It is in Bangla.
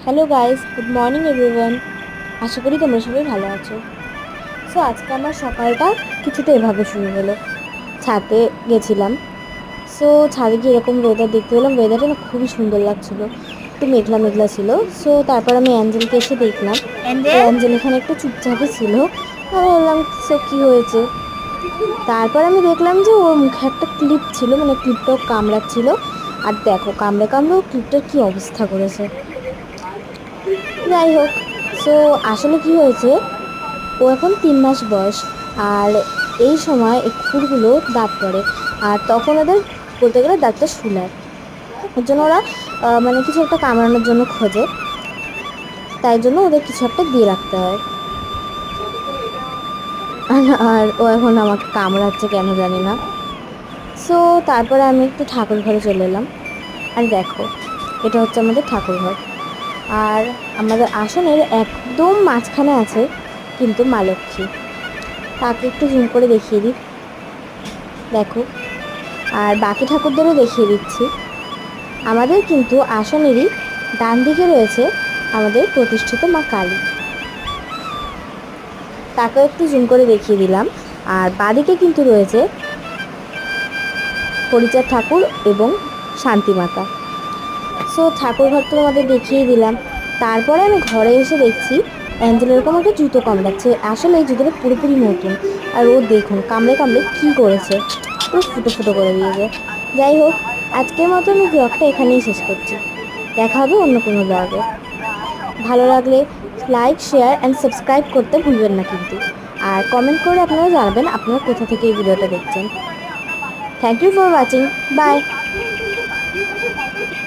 Hello guys, good morning everyone. আশা করি তোমরা সবাই ভালো আছো। সো আজকে আমার সকালটা কিছুটা এভাবে শুরু হলো। ছাদে গেছিলাম। সো ছাদে গিয়ে এরকম ওয়েদার দেখতে পেলাম। ওয়েদারটা না খুবই সুন্দর লাগছিল, একটু মেঘলা মেঘলা ছিল। সো তারপর আমি অ্যাঞ্জেলকে এসে দেখলাম। তো এঞ্জেল। অ্যাঞ্জেল এখানে একটু চুপচাপই ছিল। আমি বললাম সো কী হয়েছে। তারপর আমি দেখলাম যে ওর মুখে একটা ক্লিপ ছিল, মানে ক্লিপটাও কামড়াচ্ছিল। আর দেখো কামড়ে কামড়েও ক্লিপটার কী অবস্থা করেছে। যাই হোক, সো আসলে কি হয়েছে, ও এখন 3 মাস বয়স। আর এই সময় এই কুকুরগুলো দাঁত পড়ে। আর তখন ওদের বলতে গেলে দাঁতটা শুলায়। ওর জন্য ওরা মানে কিছু একটা কামড়ানোর জন্য খোঁজে। তাই জন্য ওদের কিছু একটা দিয়ে রাখতে হয়। আর ও এখন আমাকে কামড়াচ্ছে কেন জানি না। সো তারপরে আমি একটু ঠাকুর ঘরে চলে এলাম। আর দেখো, এটা হচ্ছে আমাদের ঠাকুর ঘর। আর আমাদের আসনের একদম মাঝখানে আছে কিন্তু মা লক্ষ্মী। তাকে একটু জুম করে দেখিয়ে দিই, দেখো। আর বাকি ঠাকুরদেরও দেখিয়ে দিচ্ছি। আমাদের কিন্তু আসনেরই ডান দিকে রয়েছে আমাদের প্রতিষ্ঠিত মা কালী, তাকেও একটু জুম করে দেখিয়ে দিলাম। আর বাদিকে কিন্তু রয়েছে হরিচাঁদ ঠাকুর এবং শান্তিমাতা। সো ঠাকুর ঘর তো আমাদের দেখিয়ে দিলাম। তারপরে আমি ঘরে এসে দেখছি অ্যাঞ্জেল এরকম একটা জুতো কামড়াচ্ছে। আসলে এই জুতোটা পুরোপুরি নতুন। আর ও দেখুন কামড়ে কামড়ে কী করেছে, পুরো ফুটো ফুটো করে দিয়েছে। যাই হোক, আজকের মতো আমি ব্লগটা এখানেই শেষ করছি। দেখা হবে অন্য কোনো ব্লগে। ভালো লাগলে লাইক, শেয়ার অ্যান্ড সাবস্ক্রাইব করতে ভুলবেন না কিন্তু। আর কমেন্ট করে আপনারা জানাবেন আপনারা কোথা থেকে এই ভিডিওটা দেখছেন। Thank you for watching. By.